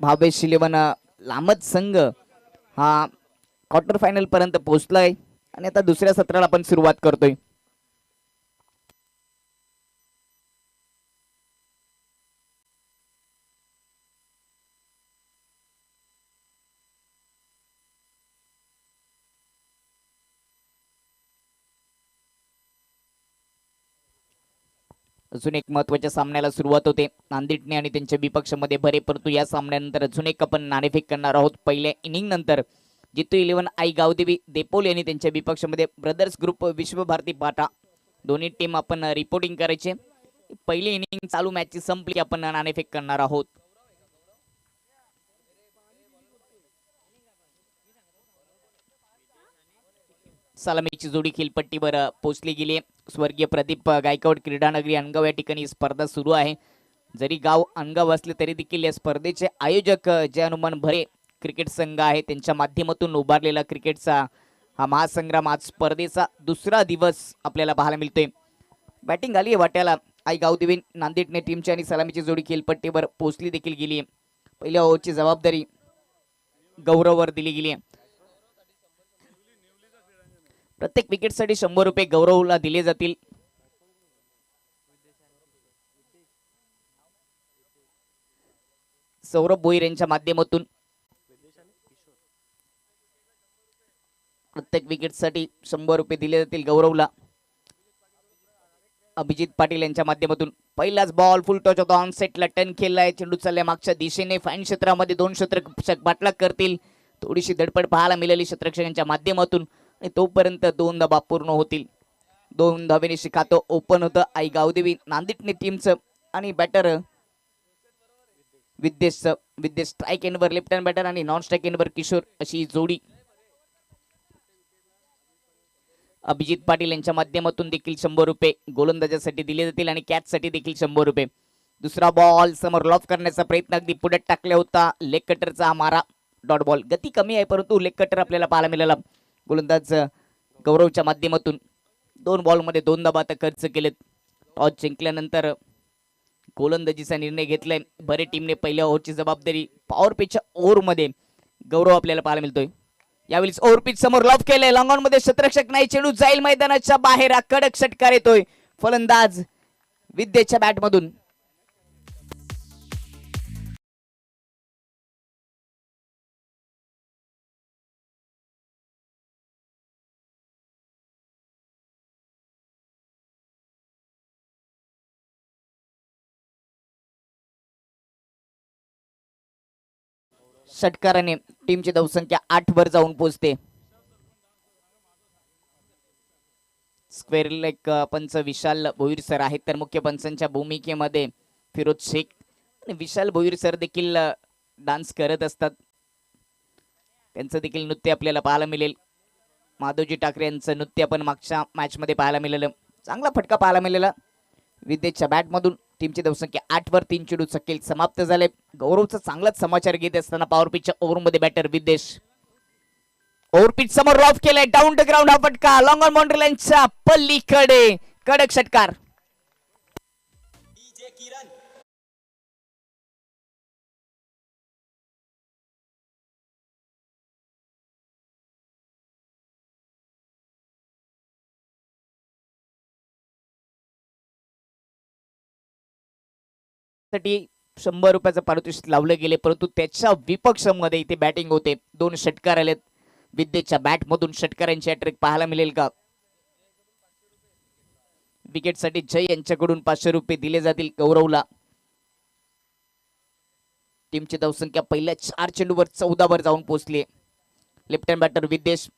Bhavesh eleven लांबच संघ हा क्वार्टर फायनल पर्यंत पोहोचलाय आणि आता दुसऱ्या सत्राला आपण सुरुवात करतोय. अजून एक महत्त्वाच्या सामन्याला सुरुवात होते. नांदेडने आणि त्यांच्या विपक्षामध्ये भरे, परंतु या सामन्यानंतर अजून एक आपण नाणेफेक करणार आहोत. पहिल्या इनिंग नंतर जितू इलेव्हन आई गावदेवी देपोल यांनी त्यांच्या विपक्षामध्ये ब्रदर्स ग्रुप विश्वभारती पाटा दोन्ही टीम आपण रिपोर्टिंग करायचे. पहिली इनिंग चालू मॅचची संपली, आपण नाणेफेक करणार आहोत. सलामीची जोडी खेळपट्टीवर पोहोचली गेली. स्वर्गीय प्रदीप गायकवाड क्रीडानगरी अनगाव या ठिकाणी स्पर्धा सुरू आहे. जरी गाव अनगाव असले तरी देखील या स्पर्धेचे आयोजक जय हनुमान भरे क्रिकेट संघ आहे, त्यांच्या माध्यमातून उभारलेला क्रिकेटचा हा महासंग्राम आज स्पर्धेचा दुसरा दिवस आपल्याला पाहायला मिळतोय. बॅटिंग आली आहे वाट्याला. आई गावदेवी नांदेडने टीमची आणि सलामीची जोडी खेळपट्टीवर पोहोचली देखील गेली आहे. पहिल्या ओव्हरची जबाबदारी गौरववर दिली गेली आहे. प्रत्येक विकेटसाठी 100 रुपये गौरवला दिले जातील. सौरभ भोईर यांच्या माध्यमातून प्रत्येक विकेटसाठी 100 रुपये दिले जातील गौरवला. अभिजित पाटील यांच्या माध्यमातून पहिलाच बॉल फुल टच होता. ऑन सेटला टर्न केलाय. चेंडू चालल्या मागच्या दिशेने. फाईन क्षेत्रामध्ये 2 क्षेत्ररक्षक बाटला करतील. थोडीशी धडपड पाहायला मिळाली क्षेत्ररक्षकांच्या माध्यमातून. तोपर्यंत 2 धावा पूर्ण होतील. 2 धावेने शिखातो ओपन होतं आई गावदेवी नांदेडने टीमचं. आणि बॅटर विद्येश स्ट्राईक एंडवर लेफ्ट हँड बॅटर आणि नॉन स्ट्राईक एंडवर किशोर अशी जोडी. अभिजित पाटील यांच्या माध्यमातून देखील 100 रुपये गोलंदाजासाठी दिले जातील आणि कॅचसाठी देखील 100 रुपये. दुसरा बॉल समोर लॉफ करण्याचा प्रयत्न अगदी पुढे टाकला होता. लेग कटरचा मारा डॉट बॉल. गती कमी आहे परंतु लेग कटर आपल्याला पाहायला मिळाला. गोलंदाज गौरवच्या माध्यमातून 2 बॉलमध्ये 2 धावा आता खर्च केलेत. टॉस जिंकल्यानंतर गोलंदाजीचा निर्णय घेतलाय भरे टीमने. पहिल्या ओव्हरची जबाबदारी पॉवर पिचच्या ओव्हरमध्ये गौरव आपल्याला पाहायला मिळतोय. यावेळी ओव्हर पिच समोर लॉफ केलंय. लॉंग ऑन मध्ये क्षेत्ररक्षक नाही. चेंडू जाईल मैदानाच्या बाहेर. कडक षटकार येतोय फलंदाज विद्येच्या बॅटमधून. षटकाराने टीमची धावसंख्या 8 वर जाऊन पोहोचते. स्क्वेअर लेग पंच विशाल भोईर सर आहेत, तर मुख्य पंचांच्या भूमिकेमध्ये फिरोज शेख आणि विशाल भोईर सर देखील डान्स करत असतात. त्यांचं देखील नृत्य आपल्याला पाहायला मिळेल. माधवजी ठाकरे यांचं नृत्य आपण मागच्या मॅच मध्ये पाहायला मिळालं. चांगला फटका पाहायला मिळाला विद्येच्या बॅटमधून. टीमची धावसंख्या 8 वर 3 चेंडू खेळ समाप्त झाले. गौरवचा चांगलाच समाचार घेत असताना power पिचच्या ओव्हरमध्ये batter Vidyesh. Over pitch समोर रॉफ केलाय. डाऊन टू ग्राउंड हा फटका लॉंग ऑन बाउंड्री लाईनच्या पल्लीकडे. कडक षटकार. साठी 100 रुपयाचं पारितोषिक लावले गेले, परंतु त्याच्या विपक्षामध्ये इथे बॅटिंग होते. 2 षटकार आलेत विद्येच्या बॅट मधून. षटकारांची हॅट्रिक पाहायला मिळेल का? विकेट साठी जय यांच्याकडून 500 रुपये दिले जातील गौरवला. टीमची धावसंख्या पहिल्या 4 चेंडूवर 14 वर जाऊन पोहोचली. Left hand batter Vidyesh.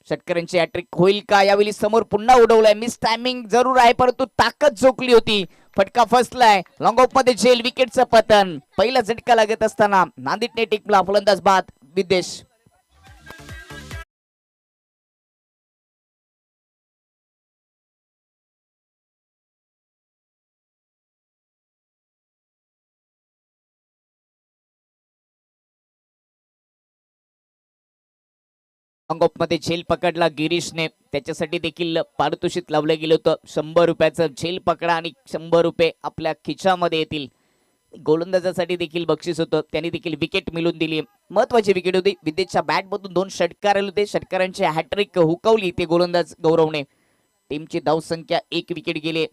षटकारांची हॅट्रिक होईल का? यावेळी समोर पुन्हा उडवलाय. मिस टायमिंग जरूर आहे परंतु ताकद झोकली होती. फटका फसलाय. लॉंग ऑफ मध्ये झेल. विकेटचं पतन. पहिला झटका लागत असताना नांदेडने टिकला. फलंदाज बाद विद्येश. मध्ये झेल पकडला गिरीशने. त्याच्यासाठी देखील पारितोषिक लावलं गेलं होतं. 100 रुपयाचं झेल पकडा आणि 100 रुपये आपल्या खिच्यामध्ये येतील. गोलंदाजासाठी देखील बक्षीस होतं, त्यांनी देखील विकेट मिळवून दिली. महत्वाची विकेट होती. विद्येशच्या बॅटमधून 2 षटकार आले होते. षटकारांची हॅट्रिक हुकवली ते गोलंदाज गौरवने. टीमची धावसंख्या 1 विकेट गेले,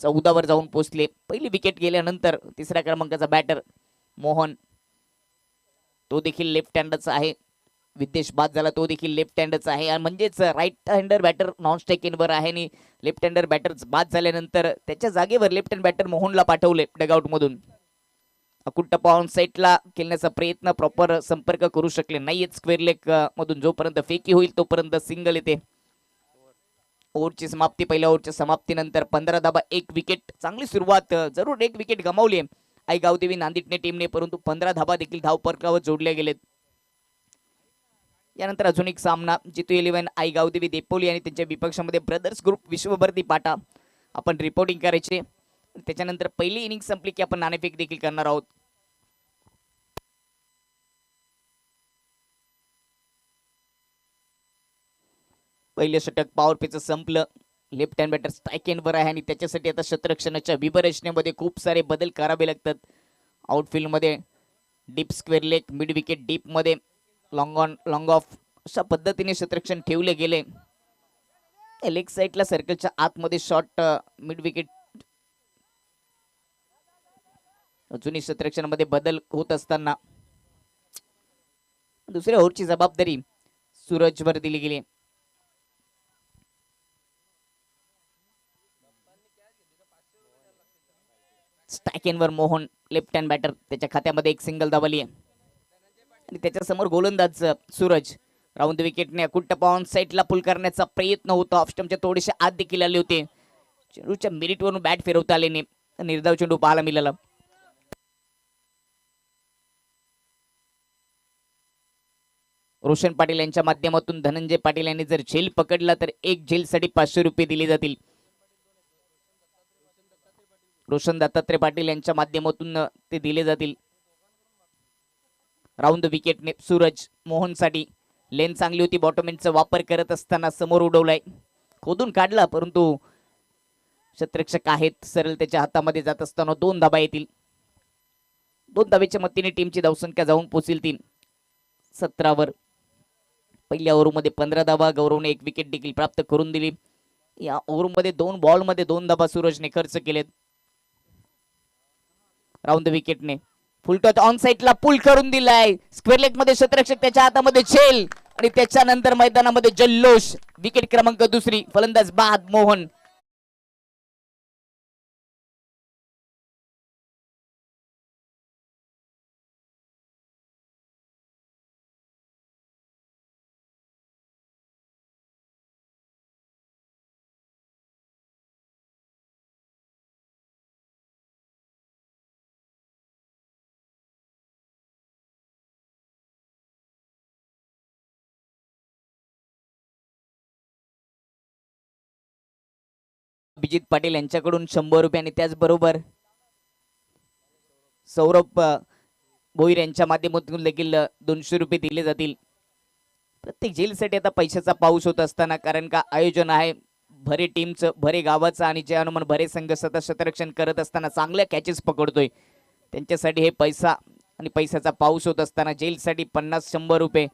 14 वर जाऊन पोहोचले. पहिली विकेट गेल्यानंतर तिसऱ्या क्रमांकाचा बॅटर मोहन, तो देखील लेफ्ट हँडच आहे. विद्येश बाद झाला, तो देखील लेफ्ट हँडच आहे. आणि म्हणजेच राईट हँडर बॅटर नॉन स्ट्राईकिंगवर आहे आणि लेफ्ट हँडर बॅटर बाद झाल्यानंतर त्याच्या जागेवर लेफ्ट हँड बॅटर मोहनला पाठवले डगआउट मधून. अकुट्टप्पा ऑन साईडला खेळण्याचा प्रयत्न, प्रॉपर संपर्क करू शकले नाहीयेत स्क्वेअर लेग मधून. जोपर्यंत फेकी होईल तोपर्यंत सिंगल येते. ओव्हरची समाप्ती, पहिल्या ओव्हरच्या समाप्तीनंतर 15 धाबा 1 विकेट. चांगली सुरुवात, जरूर 1 विकेट गमावली आई गावदेवी नांदिटणे टीमने, परंतु 15 धाबा देखील धावफलकावर जोडले गेलेत. यानंतर अजून एक सामना जितू 11 आई गावदेवी देपोली आणि त्यांच्या विपक्षामध्ये ब्रदर्स ग्रुप विश्वभरती पाटा. आपण रिपोर्टिंग करायचे. त्याच्यानंतर पहिली इनिंग संपली की आपण नाणेफेक देखील करणार आहोत. पहिले षटक पॉवर पेचं संपलं. लेफ्ट हँड बॅटर स्ट्राईक एंडवर आहे आणि त्याच्यासाठी आता शतरक्षणाच्या विभरचनेमध्ये खूप सारे बदल करावे लागतात. आउटफील्ड मध्ये deep square leg, mid wicket deep मध्ये लॉंग ऑन लॉंग ऑफ अशा पद्धतीने शतरक्षण ठेवले गेले. लेग साईडला सर्कलच्या आतमध्ये शॉर्ट मिड विकेट. अजूनही शतरक्षणामध्ये बदल होत असताना दुसऱ्या ओव्हरची जबाबदारी सूरजवर दिली गेली. स्टॅकेनवर मोहन लेफ्ट हँड बॅटर, त्याच्या खात्यामध्ये 1 सिंगल धावली आहे. आणि त्याच्या समोर गोलंदाज सूरज. राऊंड विकेटने अकुट्टप्पा ऑन साईडला पुल करण्याचा प्रयत्न होता. ऑफ स्टंपच्या थोडेसे आत देखील आले होते. चेंडूच्या मिरिटवरून बॅट फिरवता आले नाही. निर्धाव चेंडू पाहायला मिळाला. रोशन पाटील यांच्या माध्यमातून धनंजय पाटील यांनी जर झेल पकडला तर एक झेलसाठी 500 रुपये दिले जातील. रोशन दत्तात्रय पाटील यांच्या माध्यमातून ते दिले जातील. राऊंड विकेटने सूरज मोहनसाठी. लेन चांगली होती, बॉटमॅनचा वापर करत असताना समोर उडवलाय, खोदून काढला, परंतु शतरक्षक आहेत सरळ त्याच्या हातामध्ये जात असताना 2 धाबा येतील. 2 धाब्याच्या मदतीने टीमची धावसंख्या जाऊन पोहोचेल 17 वर. पहिल्या ओव्हरमध्ये 15 धाबा गौरवने 1 विकेट देखील प्राप्त करून दिली. या ओव्हरमध्ये 2 बॉलमध्ये 2 धाबा सूरजने खर्च केलेत. राऊंड विकेटने फुल टॉच ऑन साईडला पुल करून दिलाय. स्क्वेअर लेग मध्ये शतरक्षक, त्याच्या हातामध्ये झेल आणि त्याच्यानंतर मैदानामध्ये जल्लोष. विकेट क्रमांक 2, फलंदाज बाद मोहन. अभिजित पाटील यांच्याकडून 100 रुपये आणि त्याचबरोबर सौरभ भोईर यांच्या माध्यमातून देखील 200 रुपये दिले जातील. प्रत्येक झेलसाठी आता पैशाचा पाऊस होत असताना, कारण का आयोजन आहे भरे टीमचं, भरे गावाचं आणि जे अनुमान भरे संघ सतत शतरक्षण करत असताना चांगल्या कॅचेस पकडतोय, त्यांच्यासाठी हे पैसा आणि पैशाचा पाऊस होत असताना जेलसाठी 50-100 रुपये,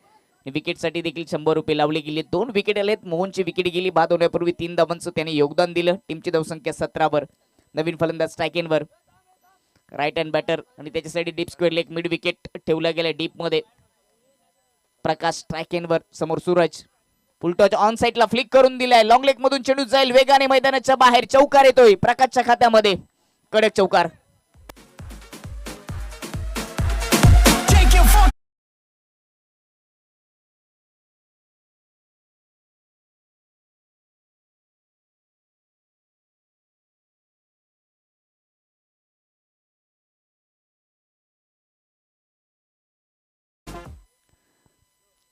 विकेटसाठी देखील 100 रुपये लावले गेले. 2 विकेट आलेत. मोहनची विकेट गेली बाद होण्यापूर्वी. 3 धावांचं त्याने योगदान दिलं. टीमची धावसंख्या 17 वर. नवीन फलंदाज स्ट्राईकवर राईट हँड बॅटर आणि त्याच्यासाठी deep square leg mid wicket ठेवला गेला डीप मध्ये. प्रकाश स्ट्राईकवर, समोर सूरज. फुल टॉच ऑन साईडला फ्लिक करून दिलाय. लॉंग लेग मधून चेंडू जाईल वेगाने मैदानाच्या बाहेर. चौकार येतोय प्रकाशच्या खात्यामध्ये, कडक चौकार.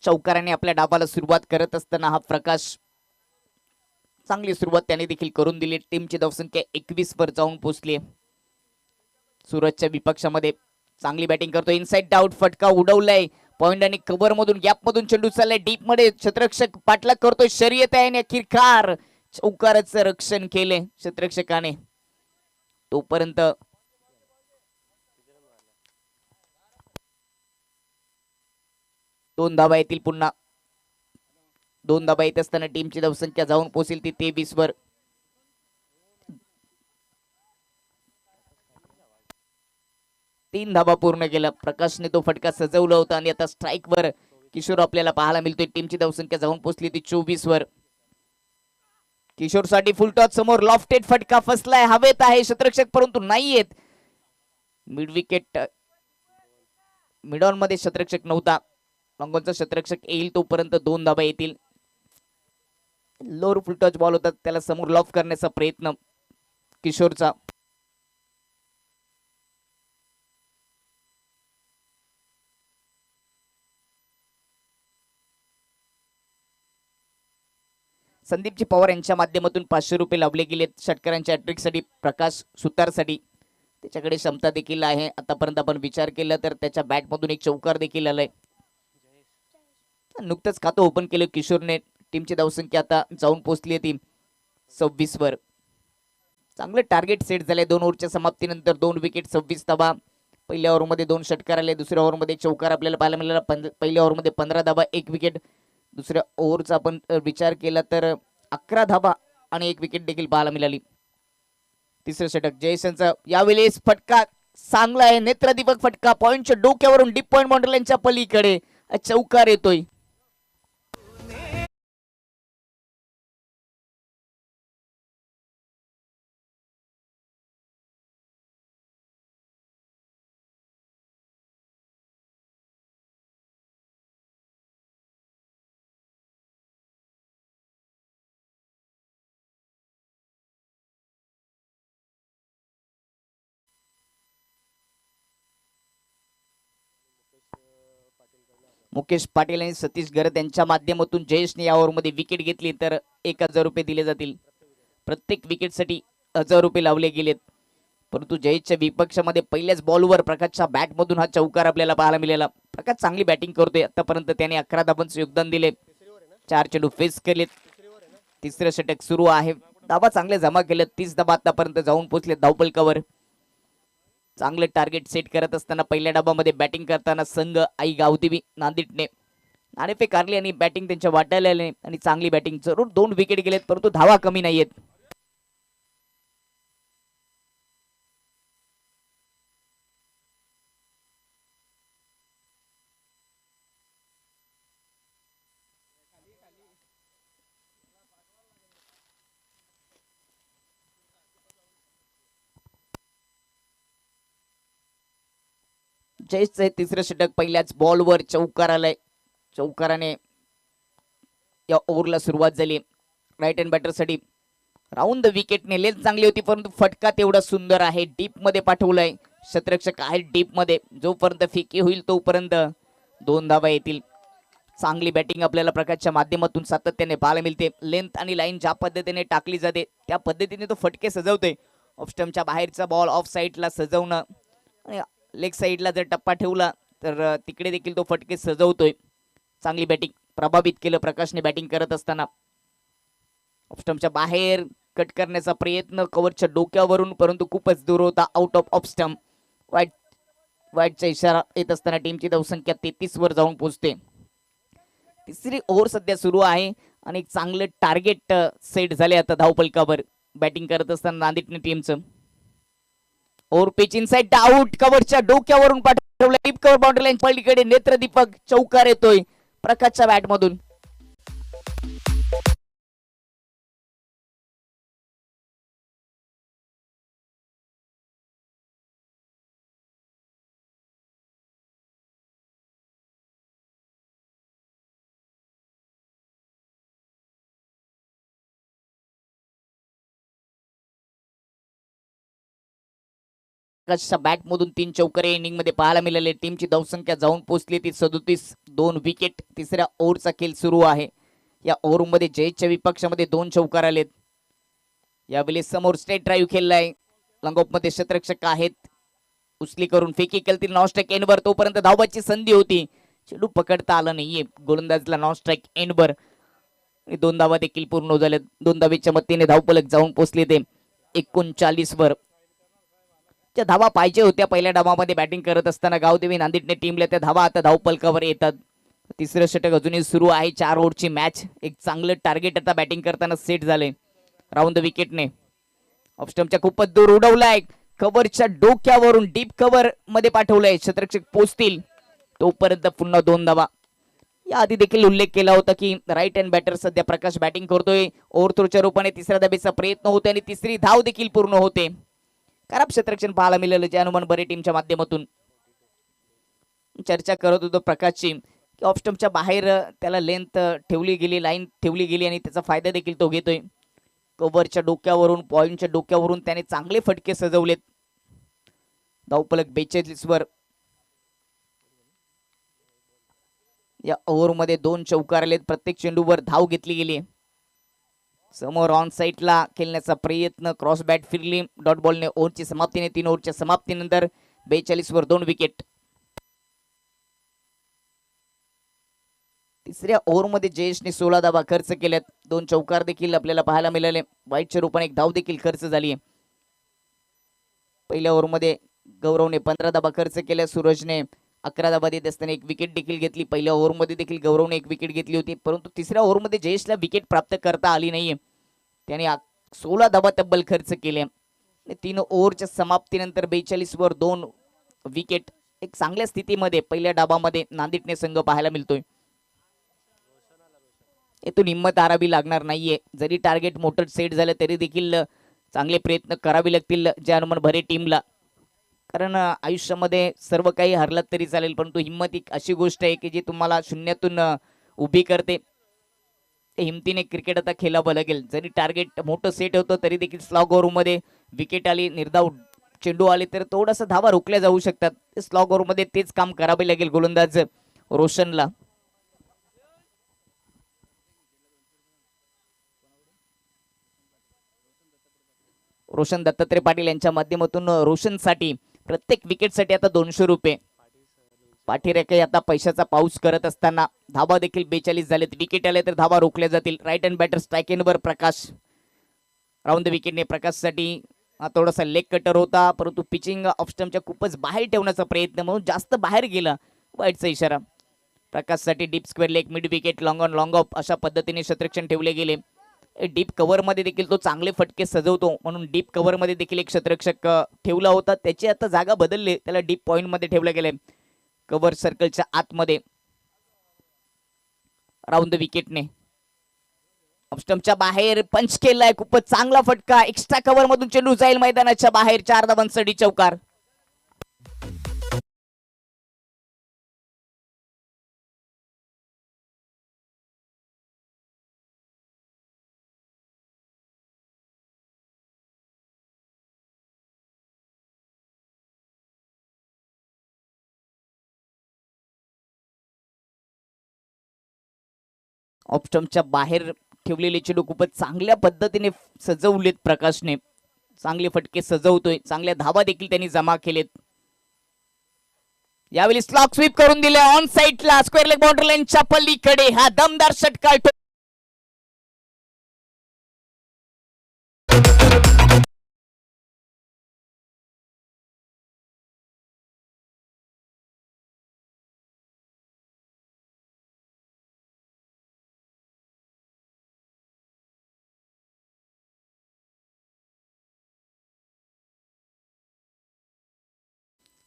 चौकाराने आपल्या डावाला सुरुवात करत असताना हा प्रकाश चांगली सुरुवात त्याने देखील करून दिली. टीमची धावसंख्या 21 वर जाऊन पोहोचली. सूरजच्या विपक्षामध्ये चांगली बॅटिंग करतो. इनसाइड आउट फटका उडवलाय. पॉइंट आणि कव्हर मधून गॅप मधून चेंडू चाललाय डीप मध्ये. शतरक्षक पाठलाग करतोय. शर्यत आहे आणि अखेरकार चौकाराचं रक्षण केले शतरक्षकाने. तोपर्यंत 2 धावा येतील पुन्हा. 2 धावा येत असताना टीमची धावसंख्या जाऊन पोहोचेल ती 23 वर. तीन धावा पूर्ण केला. प्रकाशने तो फटका सजवला होता आणि आता स्ट्राइक वर किशोर आपल्याला पाहायला मिळतोय. टीमची धावसंख्या जाऊन पोहोचली ती 24 वर. किशोर साठी फुल टॉस समोर लॉफ्टेड फटका फसलाय. हवेत आहे क्षेत्ररक्षक परंतु नाही येत. मिड विकेट मिड ऑन मध्ये क्षेत्ररक्षक नव्हता. लॉंगॉनचा क्षेत्ररक्षक येईल तोपर्यंत 2 धावा येतील. लोअर फुल टॉच बॉल होता त्याला समोर लॉफ करण्याचा प्रयत्न किशोरचा. संदीपजी पवार यांच्या माध्यमातून 500 रुपये लावले गेलेत षटकारांच्या हॅट्रिकसाठी. प्रकाश सुतारसाठी त्याच्याकडे क्षमता देखील आहे. आतापर्यंत आपण विचार केला तर त्याच्या बॅटमधून एक चौकार देखील आलाय. नुकतंच खातं ओपन केलं किशोरने. टीमची धावसंख्या आता जाऊन पोहोचली ती 26 वर. चांगलं टार्गेट सेट झालंय. 2 ओव्हरच्या समाप्तीनंतर 2 विकेट 26 धावा. पहिल्या ओव्हरमध्ये 2 षटकार आले. दुसऱ्या ओव्हरमध्ये चौकार आपल्याला पाहायला मिळाला. पहिल्या ओव्हरमध्ये 15 धावा 1 विकेट. दुसऱ्या ओव्हरचा आपण विचार केला तर 11 धावा आणि 1 विकेट देखील पाहायला मिळाली. तिसरं षटक जयेशचा यावेळेस फटका चांगला आहे. नेत्रदीपक फटका पॉइंटच्या डोक्यावरून डीप पॉइंट बाउंड्रीच्या पलीकडे चौकार येतोय. मुकेश पाटील आणि सतीश गरत यांच्या माध्यमातून जयेशने या ओव्हरमध्ये विकेट घेतली तर 1000 रुपये दिले जातील. प्रत्येक विकेटसाठी 1000 रुपये लावले गेलेत. परंतु जयेशच्या विपक्षामध्ये पहिल्याच बॉलवर प्रकाशच्या बॅटमधून हा चौकार आपल्याला पाहायला मिळाला. प्रकाश चांगली बॅटिंग करतोय. आतापर्यंत त्याने 11 धावांचे योगदान दिले. 4 चेंडू फेस केलेत. तिसरं षटक सुरू आहे. धावा चांगले जमा केलेत. 30 धावा आतापर्यंत जाऊन पोहोचले धावपलकावर. चांगले टार्गेट सेट करत असताना पहिल्या डाबामध्ये बॅटिंग करताना संघ आई गावदेवी नांदेडने नाणेफेक कारली आणि बॅटिंग त्यांच्या वाटायला आले आणि चांगली बॅटिंग. जरूर 2 विकेट गेलेत परंतु धावा कमी नाहीयेत. जयेशचं तिसरं षटक पहिल्याच बॉलवर चौकार आलाय. चौकाराने या ओव्हरला सुरुवात झाली. राईट हँड बॅटरसाठी राऊंड द विकेटने लेंथ चांगली होती परंतु फटका तेवढा सुंदर आहे. डीप मध्ये पाठवलाय. क्षेत्ररक्षक आहे डीप मध्ये. जोपर्यंत फिकी होईल तोपर्यंत 2 धावा येतील. चांगली बॅटिंग आपल्याला प्रकाशच्या माध्यमातून सातत्याने पाहायला मिळते. लेंथ आणि लाईन ज्या पद्धतीने टाकली जाते त्या पद्धतीने तो फटके सजवतोय. ऑफ स्टंपच्या बाहेरचा बॉल ऑफ साईडला सजवणं आणि लेग साईडला जर टप्पा ठेवला तर तिकडे देखील तो फटके सजवतोय. चांगली बॅटिंग प्रभावित केलं प्रकाशने बॅटिंग करत असताना. ऑफ स्टंपच्या बाहेर कट करण्याचा प्रयत्न कव्हरच्या डोक्यावरून परंतु खूपच दूर होता. Out off stump. वाईटचा इशारा येत असताना टीमची धावसंख्या 33 वर जाऊन पोहोचते. तिसरी ओव्हर सध्या सुरू आहे आणि चांगलं टार्गेट सेट झाले आता धावपलकावर बॅटिंग करत असताना नांदेड टीमचं. Over pitch inside out. कव्हरच्या डोक्यावरून पाठवलं. डीप कव्हर बाउंड्री लाईन पलीकडे नेत्रदीपक चौकार येतोय प्रकाशच्या बॅटमधून. प्रकाशच्या बॅटमधून 3 चौकार इनिंग मध्ये पाहायला मिळाले. टीमची धावसंख्या जाऊन पोहोचली ती 37. 2 विकेट. तिसऱ्या ओव्हरचा खेळ सुरू आहे. या ओव्हरमध्ये जयेशच्या विपक्षामध्ये 2 चौकार आलेत. यावेळी समोर स्ट्रेट ड्राईव्ह खेळलाय. लंगॉपमध्ये क्षेत्ररक्षक आहेत. उचली करून फेकी केली नॉन-स्ट्राइक एंडवर. तोपर्यंत धावबाची संधी होती. चेंडू पकडता आला नाहीये. गोलंदाजला नॉन-स्ट्राइक एंडवर. 2 धावा देखील पूर्ण झाल्यात. 2 धावेच्या मतीने धावपलक जाऊन पोहोचले ते 39 वर. त्या धावा पाहिजे होत्या पहिल्या डावामध्ये बॅटिंग करत असताना गावदेवी नांदेडने टीमला त्या धावा आता धावपलकावर येतात. तिसरं षटक अजूनही सुरू आहे. 4 ओव्हरची मॅच. एक चांगलं टार्गेट आता बॅटिंग करताना सेट झाले राऊंड द विकेटने. ऑफस्टंपच्या खूपच दूर उडवलाय. कव्हरच्या डोक्यावरून डीप कव्हर मध्ये पाठवलंय. क्षेत्ररक्षक पोचतील तोपर्यंत पुन्हा 2 धावा. या आधी देखील उल्लेख केला होता की राईट हँड बॅटर सध्या प्रकाश बॅटिंग करतोय. ओव्हरथ्रोच्या रूपाने तिसऱ्या धाबेचा प्रयत्न होतोय आणि तिसरी धाव देखील पूर्ण होते. खराब क्षेत्ररक्षण पाहायला मिळालं जे हनुमान बरे टीमच्या माध्यमातून. चर्चा करत होतो प्रकाशची की ऑफस्टंपच्या बाहेर त्याला लेंथ ठेवली गेली, लाईन ठेवली गेली आणि त्याचा फायदा देखील तो घेतोय. कव्हरच्या डोक्यावरून, पॉइंटच्या डोक्यावरून त्याने चांगले फटके सजवलेत. धावफलक 42 वर. या ओव्हरमध्ये 2 चौकार आलेत. प्रत्येक चेंडूवर धाव घेतली गेली. समोर ऑन साईडला खेळण्याचा प्रयत्न. क्रॉस बॅट फिरली डॉट बॉलने. ओव्हरची समाप्तीने 3 ओव्हरच्या समाप्तीनंतर 42 वर 2 विकेट. तिसऱ्या ओव्हरमध्ये जयेशने 16 धावा खर्च केल्यात. 2 चौकार देखील आपल्याला पाहायला मिळाले. वाईटच्या रूपाने 1 धाव देखील खर्च झाली आहे. पहिल्या ओव्हरमध्ये गौरवने 15 धावा खर्च केल्या. सूरजने 11 धावा देत असताना 1 विकेट देखील घेतली. पहिल्या ओव्हरमध्ये देखील गौरवने 1 विकेट घेतली होती, परंतु तिसऱ्या ओव्हरमध्ये जयेशला विकेट प्राप्त करता आली नाहीये. त्याने 16 धावा तब्बल खर्च केल्या. 3 ओव्हरच्या समाप्तीनंतर 42 वर 2 विकेट. एक चांगल्या स्थितीमध्ये पहिल्या डाबामध्ये नांदेडने संघ पाहायला मिळतोय. येथून हिंमत हारावी लागणार नाहीये. जरी टार्गेट मोठं सेट झालं तरी देखील चांगले प्रयत्न करावे लागतील ज्या हनुमान भरे टीमला. कारण आयुष्यामध्ये सर्व काही हरलात तरी चालेल, परंतु हिंमत एक अशी गोष्ट आहे की जी तुम्हाला शून्यातून उभी करते. हिमतीने क्रिकेट आता खेळावं लागेल. जरी टार्गेट मोठं सेट होतं तरी देखील स्लॉग ओव्हरमध्ये विकेट आली, निर्धाव चेंडू आले तर थोडासा धावा रोखल्या जाऊ शकतात. स्लॉग ओव्हरमध्ये तेच काम करावे लागेल गोलंदाज रोशनला. रोशन दत्तात्रय पाटील यांच्या माध्यमातून रोशनसाठी प्रत्येक विकेटसाठी आता 200 रुपये. पाठीरेखे आता पैशाचा पाऊस करत असताना धावा देखील 42 झालेत. विकेट आले तर धावा रोखल्या जातील. राईट हँड बॅटर स्ट्राईक एंडवर प्रकाश. राऊंड द विकेटने प्रकाशसाठी थोडासा लेग कटर होता, परंतु पिचिंग ऑफस्टंपच्या खूपच बाहेर ठेवण्याचा प्रयत्न म्हणून जास्त बाहेर गेला. वाईटचा इशारा. प्रकाशसाठी deep square leg, mid wicket, long on long off अशा पद्धतीने क्षेत्ररक्षण ठेवले गेले. डीप कव्हर मध्ये देखील तो चांगले फटके सजवतो म्हणून डीप कव्हर मध्ये देखील एक क्षेत्ररक्षक ठेवला होता. त्याची आता जागा बदलली. त्याला डीप पॉइंट मध्ये ठेवलं गेले. कव्हर सर्कलच्या आतमध्ये. राऊंड द विकेटने ऑफस्टंपच्या बाहेर पंच केलाय. खूपच चांगला फटका. एक्स्ट्रा कव्हर मधून चेंडू जाईल मैदानाच्या बाहेर. 4 धावांसाठी चौकार. ऑफस्टंपच्या बाहेर ठेवलेले चेंडू खूपच चांगल्या पद्धतीने सजवलेत प्रकाशने. चांगले फटके सजवतोय. चांगल्या धावा देखील त्यांनी जमा केलेत. यावेळी स्लॉक स्वीप करून दिले ऑन साईडला स्क्वेअर लेग बाउंड्री लाईनच्या पलीकडे. हा दमदार षटकार.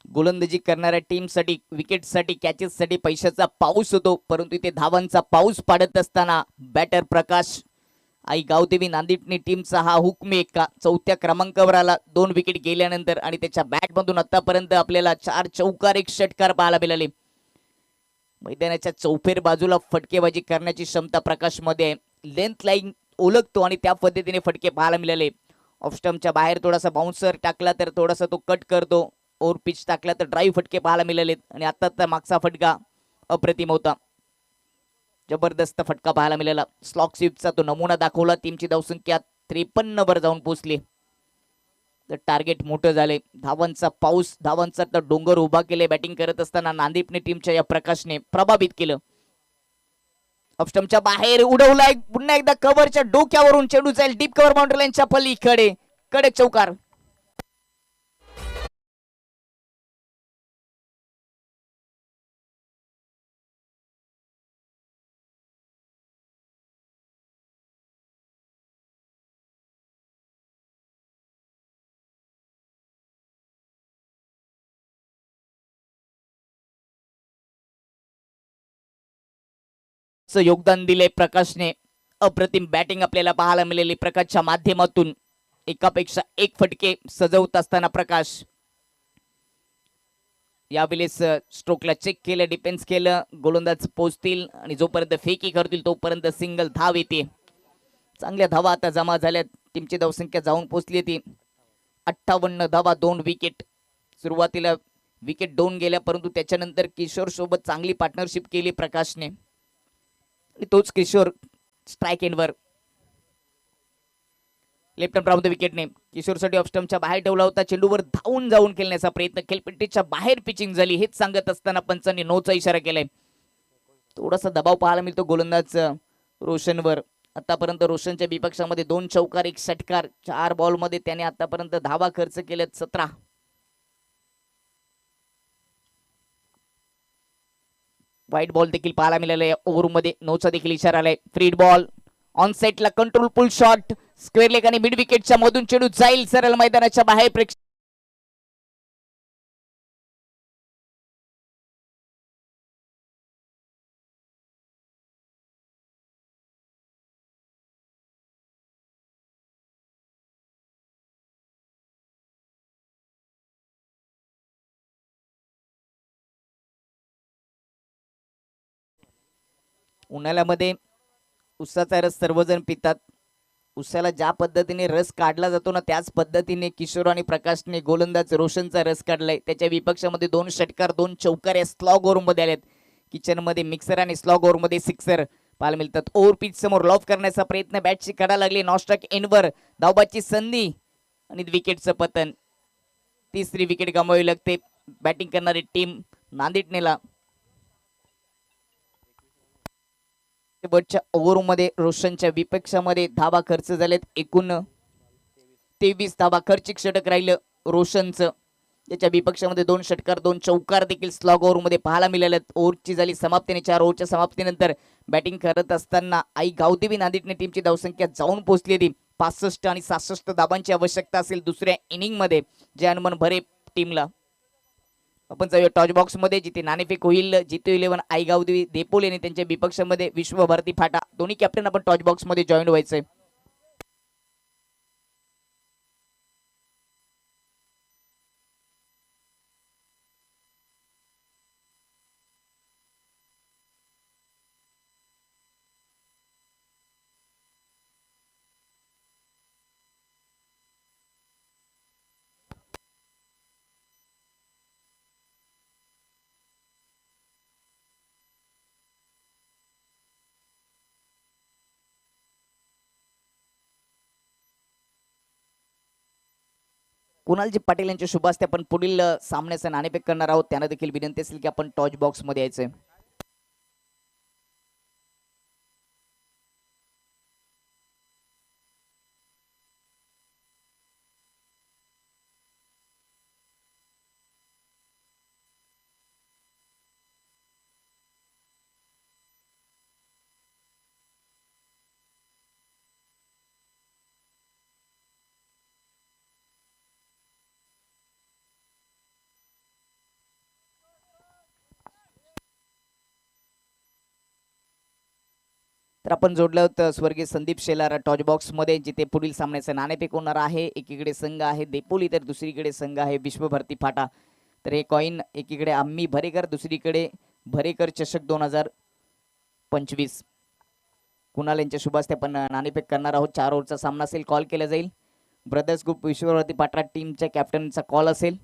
गोलंदाजी करणाऱ्या टीमसाठी विकेटसाठी कॅचेससाठी पैशाचा पाऊस होतो, परंतु इथे धावांचा पाऊस पाडत असताना बॅटर प्रकाश आई गावदेवी नांदेडनी टीमचा हा हुकमे का 4थ्या क्रमांकावर आला 2 विकेट गेल्यानंतर आणि त्याच्या बॅटमधून आतापर्यंत आपल्याला 4 चौकार 1 षटकार पाहायला मिळाले. मैदानाच्या चौफेर बाजूला फटकेबाजी करण्याची क्षमता प्रकाशमध्ये आहे. लेंथ लाईन ओळखतो आणि त्या पद्धतीने फटके पाहायला मिळाले. ऑफस्टंपच्या बाहेर थोडासा बाउन्सर टाकला तर थोडासा तो कट करतो. ओव्हर पिच टाकला तर ड्राईव्ह फटके पाहायला मिळालेत आणि आता मागचा फटका अप्रतिम होता. जबरदस्त फटका पाहायला मिळाला. स्लॉक स्वीपचा तो नमुना दाखवला. टीमची धावसंख्या 53 वर जाऊन पोहोचली. टार्गेट मोठं झाले. धावांचा पाऊस, धावांचा तर डोंगर उभा केले. बॅटिंग करत असताना नांदेडने टीमच्या या प्रकाशने प्रभावित केलं. ऑफस्टंपच्या बाहेर उडवलाय. पुन्हा एकदा कव्हरच्या डोक्यावरून चेंडू जाईल डीप कव्हर बाउंड्री लाईनच्या पलीकडे. कडक चौकार. योगदान दिले प्रकाशने. अप्रतिम बॅटिंग आपल्याला पाहायला मिळाली प्रकाशच्या माध्यमातून. एकापेक्षा एक फटके सजवत असताना प्रकाश यावेळेस स्ट्रोकला चेक केलं, डिफेन्स केलं. गोलंदाज पोहोचतील आणि जोपर्यंत फेकी करतील तोपर्यंत सिंगल धाव येते. चांगल्या धावा आता जमा झाल्या. टीमची धावसंख्या जाऊन पोहोचली ती 58 धावा, 2 विकेट. सुरुवातीला विकेट 2 गेल्या, परंतु त्याच्यानंतर किशोर सोबत चांगली पार्टनरशिप केली प्रकाशने. तोच किशोर स्ट्राईक एंडवर लेफ्ट हँड द विकेटने किशोरसाठी ऑफ स्टंपच्या बाहेर ठेवला होता. चेंडूवर धावून जाऊन खेळण्याचा प्रयत्न, खेळपट्टीच्या बाहेर पिचिंग झाली. हेच सांगत असताना पंचांनी नोचा इशारा केलाय. थोडासा दबाव पाहायला मिळतो गोलंदाज रोशनवर. आतापर्यंत रोशनच्या विपक्षामध्ये 2 चौकार 1 षटकार. 4 बॉलमध्ये त्याने आतापर्यंत धावा खर्च केल्यात 17. व्हाईट बॉल देखील पाहायला मिळाला या ओव्हरमध्ये. नोचा देखील इशारा आलाय. फ्री बॉल ऑन सेटला control pull shot square leg आणि मिड विकेटच्या मधून चेंडू जाईल सरळ मैदानाच्या बाहेर. उन्हाळ्यामध्ये उसाचा रस सर्वजण पितात. उसाला ज्या पद्धतीने रस काढला जातो ना, त्याच पद्धतीने किशोर आणि प्रकाशने गोलंदाज रोशनचा रस काढलाय. त्याच्या विपक्षामध्ये 2 षटकार 2 चौकार या स्लॉग ओव्हरमध्ये आलेत. किचनमध्ये मिक्सर आणि स्लॉग ओव्हरमध्ये सिक्सर पाहायला मिळतात. ओव्हर पिच समोर लॉफ करण्याचा प्रयत्न, बॅटची कडा लागली. नॉस्ट्राईक एंडवर धावबाची संधी आणि विकेटचं पतन. 3री विकेट गमावी लागते बॅटिंग करणारी टीम नांदेडनेला. शेवटच्या ओव्हरमध्ये रोशनच्या विपक्षामध्ये धावा खर्च झालेत एकूण 23 धावा. खर्चिक षटक राहिलं रोशनचं. त्याच्या विपक्षामध्ये 2 षटकार 2 चौकार देखील स्लॉग ओव्हरमध्ये पाहायला मिळाले. ओव्हरची झाली समाप्तीने. 4 ओव्हरच्या समाप्तीनंतर बॅटिंग करत असताना आई गावदेवी नांदेडने टीमची धावसंख्या जाऊन पोहोचली ती 65 आणि 66 धाबांची आवश्यकता असेल दुसऱ्या इनिंगमध्ये जे हनुमान भरे टीमला. आपण जाऊया टॉच बॉक्स मध्ये, जिथे नाणेफेक होईल. जिथे 11 आई गावदेवी देपोले आणि त्यांच्या विपक्षामध्ये विश्वभारती फाटा. दोन्ही कॅप्टन आपण टॉच बॉक्स मध्ये जॉईन व्हायचंय. कुणालजी पाटील यांच्या शुभ हस्ते आपण पुढील सामन्याचं नाणेफेक करणार आहोत. त्यांना देखील विनंती असेल की आपण टॉच बॉक्स मध्ये यायचंय. तर आपण जोडलं होतं स्वर्गीय संदीप शेलार टॉच बॉक्स मध्ये, जिथे पुढील सामन्याचं नाणेफेक होणार आहे. एकीकडे संघ आहे देपोली तर दुसरीकडे संघ आहे विश्वभारती फाटा. तर हे कॉइन एकीकडे आम्ही भरेकर, दुसरीकडे भरेकर चषक 2025. कुणाल यांच्या शुभ हस्ते आपण नाणेफेक करणार आहोत. 4 ओव्हरचा सामना असेल. कॉल केला जाईल ब्रदर्स ग्रुप विश्वभारती फाटा टीमच्या कॅप्टनचा कॉल असेल.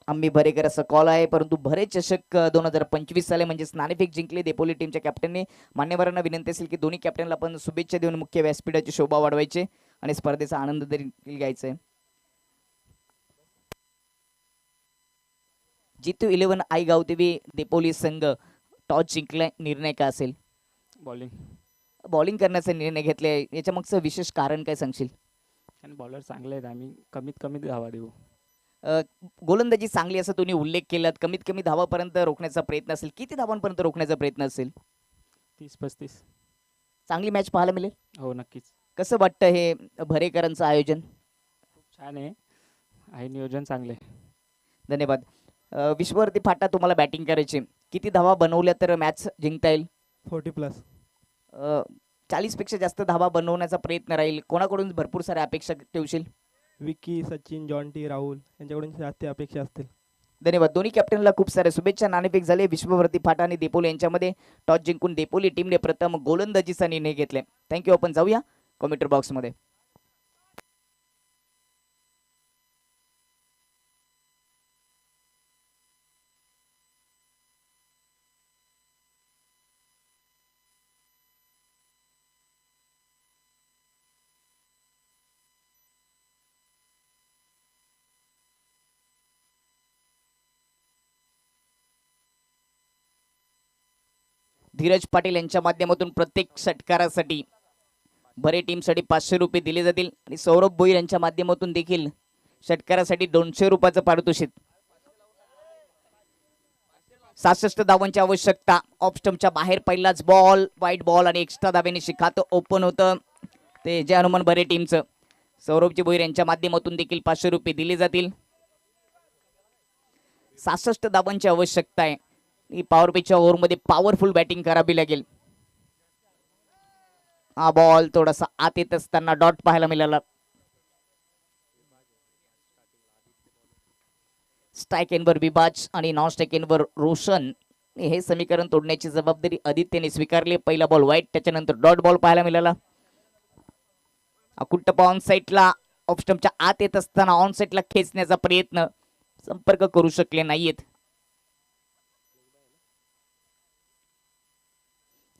आम्ही भरेकर असा कॉल आहे. परंतु भरे चषक 2025 साले म्हणजेच नाणेफेक जिंकले देपोली टीमच्या कॅप्टनने. मान्यवरांना विनंती असेल की दोन्ही कॅप्टनला आपण शुभेच्छा देऊन मुख्य व्यासपीठाची शोभा वाढवायची आणि स्पर्धेचा आनंद देखील घ्यायचा आहे. जितू 11 आई गावदेवी देपोली संघ टॉस जिंकलाय. निर्णय काय असेल? बॉलिंग करण्याचा निर्णय घेतलाय. याच्या मागचं विशेष कारण काय सांगशील? बॉलर चांगले आहेत. आम्ही कमीत कमी धावा देऊ. गोलंदाजी चांगली असं तुम्ही उल्लेख केलात. कमीत कमी धावापर्यंत रोखण्याचा प्रयत्न असेल. किती धावांपर्यंत रोखण्याचा प्रयत्न असेल? 30-35. चांगली मॅच पाहायला मिळेल. हो नक्कीच. कसं वाटतं हे भरेकरांचं आयोजन? छान आहे नियोजन चांगले. धन्यवाद. विश्वभारती फाटा तुम्हाला बॅटिंग करायची. किती धावा बनवल्या तर मॅच जिंकता येईल? 40+. 40 पेक्षा जास्त धावा बनवण्याचा प्रयत्न राहील. कोणाकडून भरपूर साऱ्या अपेक्षा ठेवशील? विकी, सचिन, जॉन्टी, राहुल यांच्याकडून जास्त अपेक्षा असतील. धन्यवाद. दोन्ही कॅप्टनला खूप साऱ्या शुभेच्छा. नाणेफेक झाले. विश्वभारती फाटा आणि देपोली यांच्यामध्ये. टॉस जिंकून देपोली टीमने प्रथम गोलंदाजीचा निर्णय घेतले. थँक्यू. आपण जाऊया कॉमेंटर बॉक्समध्ये. धीरज पाटील यांच्या माध्यमातून प्रत्येक षटकारासाठी बरे टीमसाठी 500 रुपये दिले जातील आणि सौरभ भोईर यांच्या माध्यमातून देखील षटकारासाठी 200 रुपयाचं पारितोषिक. 66 धावांची आवश्यकता. ऑफ स्टंपच्या बाहेर पहिलाच बॉल, वाईट बॉल आणि एक्स्ट्रा धाब्याने खातं ओपन होतं ते जय हनुमान बरे टीमचं. सौरभजी भोईर यांच्या माध्यमातून देखील 500 रुपये दिले जातील. 66 धावांची आवश्यकता आहे. पॉवर पिचच्या ओव्हरमध्ये पॉवरफुल बॅटिंग करावी लागेल. हा बॉल थोडासा आत येत असताना डॉट पाहायला मिळाला. स्ट्राईक एनवर विभाज आणि नॉन स्ट्राईक एनवर रोशन. हे समीकरण तोडण्याची जबाबदारी आदित्यने स्वीकारली. पहिला बॉल वाईट, त्याच्यानंतर डॉट बॉल पाहायला मिळाला. अकुट्टप्पा ऑन साईडला ऑफ स्टंपच्या आत येत असताना ऑन साईडला खेचण्याचा प्रयत्न, संपर्क करू शकले नाहीयेत.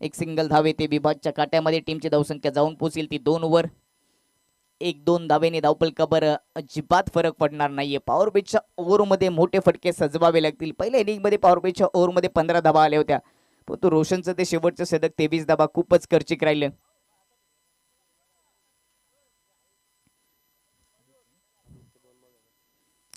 एक सिंगल धावे ते विभागच्या काट्यामध्ये. टीमची धावसंख्या जाऊन पोहोचेल ती 2 ओव्हर. 1-2 धावेने धावफलकावर अजिबात फरक पडणार नाहीये. पॉवर पिचच्या ओव्हरमध्ये मोठे फटके सजवावे लागतील. पहिल्या इनिंगमध्ये पॉवर पिचच्या ओव्हरमध्ये 15 धावा आल्या होत्या, परंतु रोशनचं ते शेवटचं शतक 23 धावा खूपच खर्चिक राहिलं.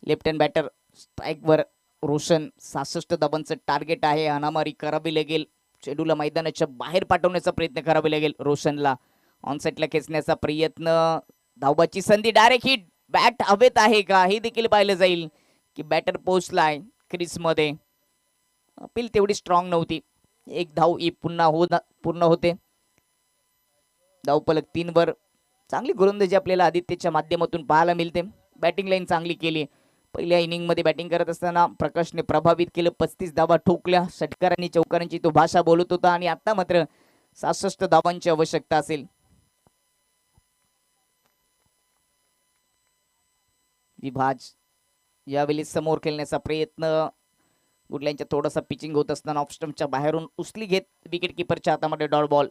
लेफ्ट हँड बॅटर स्ट्राईकवर रोशन. 66 धावांचं टार्गेट आहे. अनामारी करावी लागेल. चेंडूला मैदानाच्या बाहेर पाठवण्याचा प्रयत्न करावा लागेल रोशनला. ऑनसाईडला खेचण्याचा प्रयत्न, धावाची संधी, डायरेक्ट हिट. बॅट हवेत आहे का हे देखील पाहिलं जाईल की बॅटर पोहोचलाय क्रीजमध्ये. अपील तेवढी स्ट्रॉंग नव्हती. एक धाव पूर्ण होते. धावफलक 3 वर. चांगली गोलंदाजी आपल्याला आदित्यच्या माध्यमातून पाहायला मिळते. बॅटिंग लाईन चांगली केली. पहिल्या इनिंगमध्ये बॅटिंग करत असताना प्रकाशने प्रभावित केलं. 35 धावा ठोकल्या. षटकारांनी चौकारांची तो भाषा बोलत होता आणि आता मात्र 66 धावांची आवश्यकता असेल. विभाज यावेळी समोर खेळण्याचा प्रयत्न. गुडलाईनच्या थोडासा पिचिंग होत असताना ऑफ स्टंपच्या बाहेरून उचली घेत विकेट किपरच्या हातामध्ये डॉट बॉल.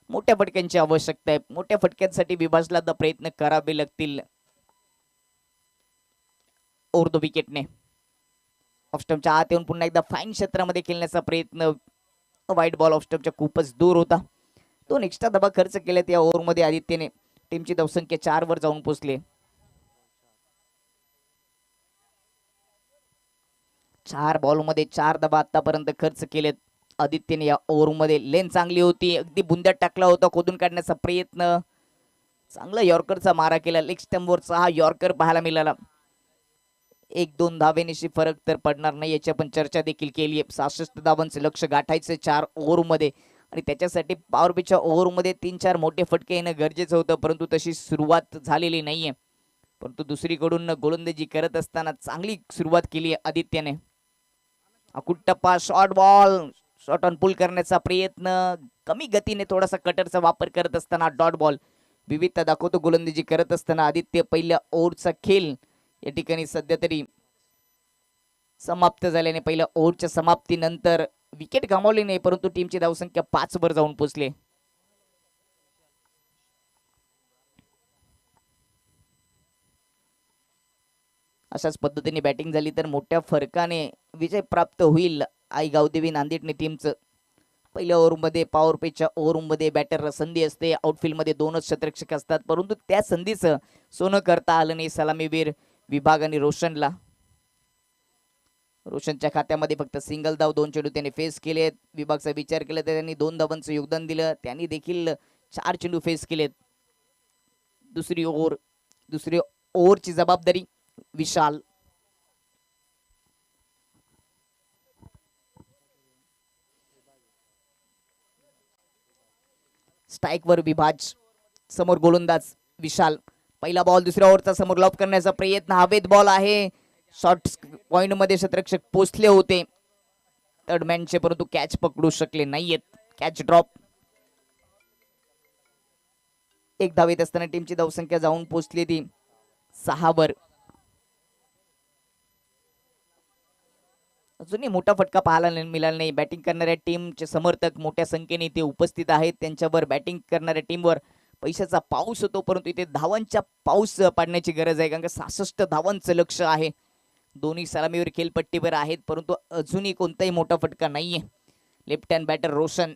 मोठ्या फटक्यांची आवश्यकता आहे. मोठ्या फटक्यांसाठी विभाजला प्रयत्न करावे लागतील. ओव्हर द विकेटने ऑफ स्टंपच्या आत येऊन पुन्हा एकदा फाईन क्षेत्रामध्ये खेळण्याचा प्रयत्न. वाईट बॉल ऑफ स्टंपच्या खूपच दूर होता. 2 एक्स्ट्रा धावा खर्च केल्यात या ओव्हरमध्ये आदित्यने. टीमची धावसंख्या 4 वर जाऊन पोहोचली. 4 बॉलमध्ये 4 धावा आतापर्यंत खर्च केलेत आदित्यने या ओव्हरमध्ये. लेन चांगली होती. अगदी बुंद्यात टाकला होता. खोदून काढण्याचा प्रयत्न. चांगला यॉर्करचा मारा केला. लेग स्टंपवरचा हा यॉर्कर पाहायला मिळाला. 1-2 धावेनिशी फरक तर पडणार नाही याची आपण चर्चा देखील केली आहे. 66 धावांचे लक्ष गाठायचं 4 ओव्हरमध्ये आणि त्याच्यासाठी पॉवर पिचच्या ओव्हरमध्ये 3-4 मोठे फटके येणं गरजेचं होतं, परंतु तशी सुरुवात झालेली नाहीये. परंतु दुसरीकडून गोलंदाजी करत असताना चांगली सुरुवात केली आदित्यने. अकुट्टप्पा शॉर्ट बॉल, शॉर्ट ऑन पुल करण्याचा प्रयत्न. कमी गतीने थोडासा कटरचा वापर करत असताना डॉट बॉल. विविधता दाखवतो गोलंदाजी करत असताना आदित्य. पहिल्या ओव्हरचा खेळ या ठिकाणी सध्या तरी समाप्त झाल्याने पहिल्या ओव्हरच्या समाप्तीनंतर विकेट गमावली नाही, परंतु टीमची धावसंख्या 5 वर जाऊन पोहोचली. अशाच पद्धतीने बॅटिंग झाली तर मोठ्या फरकाने विजय प्राप्त होईल आई गावदेवी नांदेडने टीमचं. पहिल्या ओव्हरमध्ये पॉवर पिचच्या ओव्हरमध्ये बॅटरला संधी असते. आउटफील्डमध्ये 2च क्षेत्ररक्षक असतात, परंतु त्या संधीचं सोनं करता आलं नाही सलामीवीर विभाग आणि रोशनला. रोशनच्या खात्यामध्ये फक्त सिंगल धाव. 2 चेंडू त्याने फेस केलेत. विभागचा विचार केला तर त्यांनी 2 धावांचं योगदान दिलं. त्यांनी देखील 4 चेंडू फेस केलेत. दुसरी ओव्हरची जबाबदारी विशाल. स्ट्राईकवर विभाज, समोर गोलंदाज विशाल. पहिला बॉल दुसऱ्या ओव्हरचा समोर लॉब करण्याचा प्रयत्न, हवेत बॉल आहे. शॉर्ट पॉइंट मध्ये शतरक्षक पोचले होते थर्ड मॅनचे, परंतु कॅच पकडू शकले नाहीयेत. Catch drop. एक धाव येत असताना टीमची धावसंख्या जाऊन पोहोचली ती 6 वर. अजूनही मोठा फटका पाहायला मिळाला नाही. बॅटिंग करणाऱ्या टीमचे समर्थक मोठ्या संख्येने इथे उपस्थित आहेत. त्यांच्यावर बॅटिंग करणाऱ्या टीमवर पैशाचा पाऊस होतो, परंतु इथे धावांच्या पाऊस पाडण्याची गरज आहे, कारण का 66 धावांचं लक्ष आहे. दोन्ही सलामीवर खेळपट्टीवर आहेत, परंतु अजूनही कोणताही मोठा फटका नाहीये. Left hand batter Roshan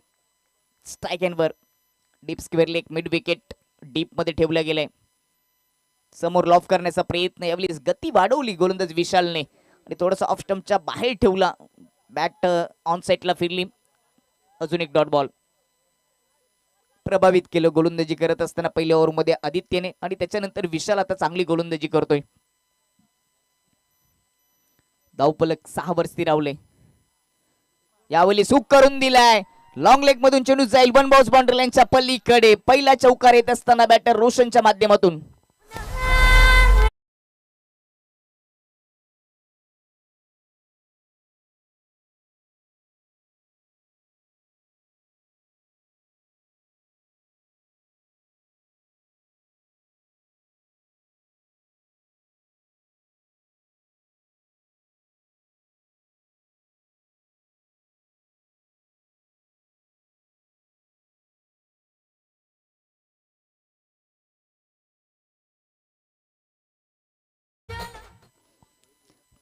strike हँडवर. Deep square leg mid wicket deep मध्ये ठेवलं गेलंय. समोर लॉफ करण्याचा प्रयत्न, यावेळी गती वाढवली गोलंदाज विशालने आणि थोडासा ऑफ स्टंपच्या बाहेर ठेवला. बॅट ऑन साईडला फिरली. अजून एक डॉट बॉल. प्रभावित केलं गोलंदाजी करत असताना पहिल्या ओव्हरमध्ये आदित्यने, आणि त्याच्यानंतर विशाल आता चांगली गोलंदाजी करतोय. धावफलक 6 वर स्थिरावले. यावेळी सुख करून दिलाय. लॉंग लेग मधून चेंडू जाईल वन बाउन्स बाउंड्री लाईनच्या पलीकडे. पहिला चौकार येत असताना बॅटर रोशनच्या माध्यमातून.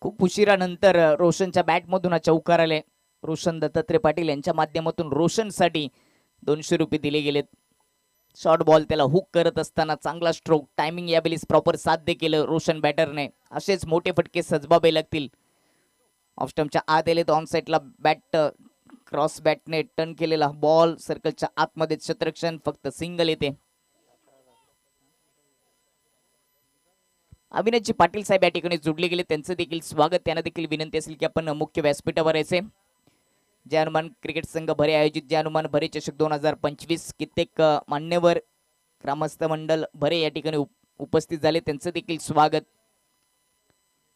खूप उशिरानंतर रोशनच्या बॅटमधून हा चौकार आले. रोशन दत्तात्रय पाटील यांच्या माध्यमातून रोशनसाठी 200 रुपये दिले गेलेत. शॉर्ट बॉल त्याला हुक करत असताना चांगला स्ट्रोक, टायमिंग यावेळी प्रॉपर साध्य केलं रोशन बॅटरने. असेच मोठे फटके सजबाबे लागतील. ऑफ स्टंपच्या आत आले तर ऑन साईडला बॅट क्रॉस बॅटने टर्न केलेला बॉल सर्कलच्या आतमध्ये क्षेत्ररक्षण, फक्त सिंगल येते. अभिनयजी पाटील साहेब या ठिकाणी जोडले गेले, त्यांचं देखील स्वागत. त्यांना देखील विनंती असेल की आपण मुख्य व्यासपीठावर यायचे. जय हनुमान क्रिकेट संघ भरे आयोजित जय हनुमान भरे चषक 2025 कित्येक मान्यवर ग्रामस्थ मंडळ भरे या ठिकाणी उपस्थित झाले, त्यांचं देखील स्वागत.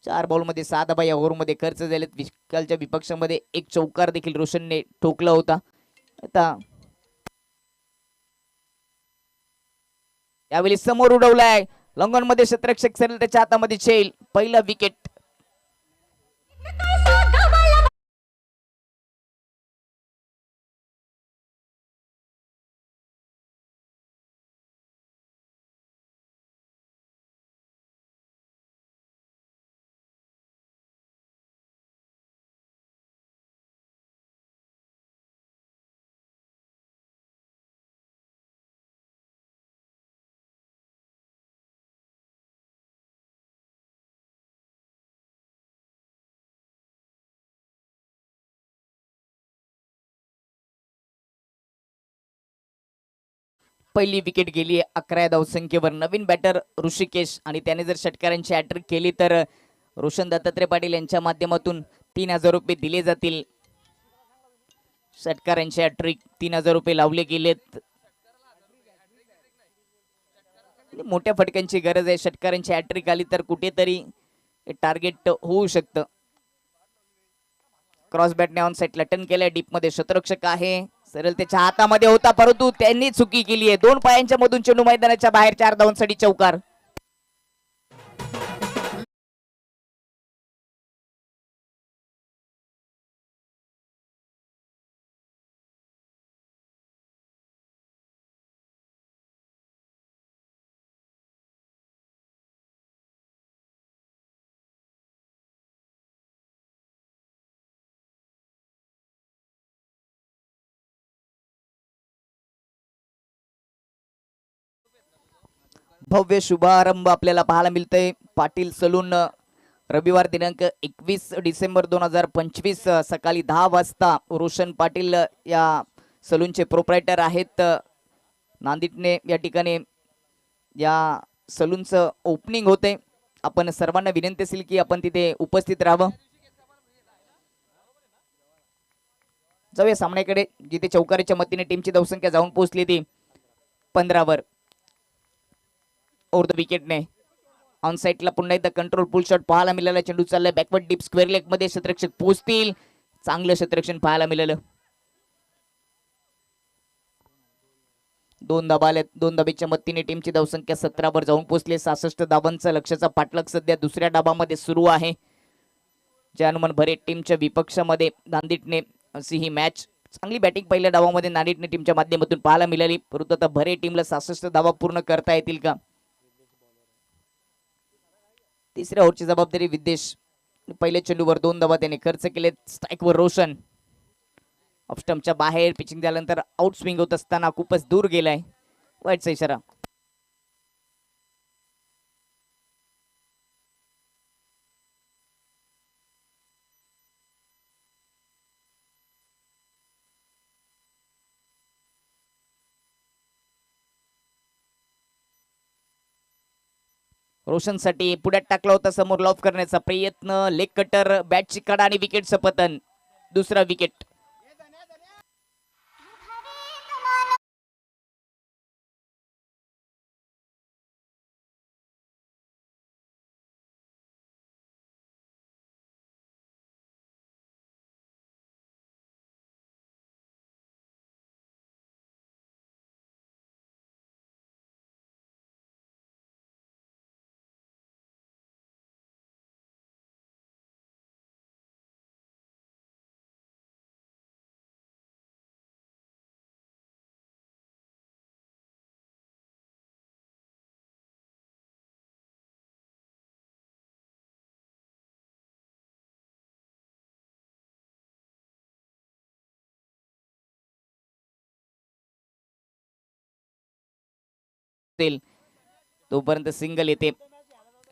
4 बॉलमध्ये 6 धावा या ओव्हरमध्ये खर्च झालेत. विशालच्या विपक्षामध्ये एक चौकार देखील रोशनने ठोकला होता. आता यावेळी समोर उडवलाय लॉंगॉन मध्ये क्षेत्ररक्षक सरळ त्याच्या हातामध्ये झेल. पहिला विकेट. पहिली विकेट गेली 11 धावसंख्येवर. नवीन बॅटर ऋषिकेश, आणि त्याने जर षटकारांची हॅट्रिक केली तर रोशन दत्तात्रय पाटील यांच्या माध्यमातून 3000 रुपये दिले जातील. षटकारांची हॅट्रिक 3000 रुपये लावले गेलेत. मोठ्या फटक्यांची गरज आहे. षटकारांची हॅट्रिक आली तर कुठेतरी टार्गेट होऊ शकतं. क्रॉस बॅटने ऑन साईडला टर्न केलाय. डीप मध्ये क्षेत्ररक्षक आहे, सरळ त्याच्या हातामध्ये होता, परंतु त्यांनी चुकी केली आहे. 2 पायांच्या मधून चेंडू मैदानाच्या बाहेर. 4 धावांसाठी चौकार. भव्य शुभारंभ आपल्याला पाहायला मिळतंय. पाटील सलून रविवार दिनांक 21 डिसेंबर 2025 सकाळी 10 वाजता. रोशन पाटील या सलूनचे प्रोप्रायटर आहेत. नांदिटने या ठिकाणी या सलूनचं ओपनिंग होते. आपण सर्वांना विनंती असेल की आपण तिथे उपस्थित राहावं. जाऊया सामन्याकडे, जिथे चौकारीच्या मतीने टीमची धावसंख्या जाऊन पोहोचली ती 15 ओव्हर द विकेटने. ऑन साईडला पुन्हा एकदा कंट्रोल पुल शॉट पाहायला मिळाला. चेंडू चाललाय बॅकवर्ड डीप स्क्वेअर लेग मध्ये. क्षेत्ररक्षक पोहोचतील. चांगलं क्षेत्ररक्षण पाहायला मिळालं. 2 धाबा आल्यात. 2 धाबेच्या मदतीने टीमची धावसंख्या 17 वर जाऊन पोहोचली. 66 धाबांचा लक्ष्याचा पाठलाग सध्या दुसऱ्या डाबामध्ये सुरू आहे. हनुमान भरे टीमच्या विपक्षामध्ये नांदेडने अशी ही मॅच चांगली बॅटिंग पहिल्या डावामध्ये नांदेडने टीमच्या माध्यमातून पाहायला मिळाली. परंतु आता भरे टीमला 66 धावा पूर्ण करता येतील का? तिसऱ्या ओव्हरची जबाबदारी विद्वेश. पहिल्या चेंडूवर 2 धावा त्याने खर्च केले. स्ट्राईकवर रोशन ऑफ स्टंपच्या बाहेर. पिचिंग झाल्यानंतर आउट स्विंग होत असताना खूपच दूर गेलाय. वाईटचा इशारा. रोशनसाठी पुढ्यात टाकला होता. समोर लॉफ करण्याचा प्रयत्न. लेग कटर बॅटची कडा आणि विकेटचं पतन. दुसरा विकेट. तोपर्यंत सिंगल येते.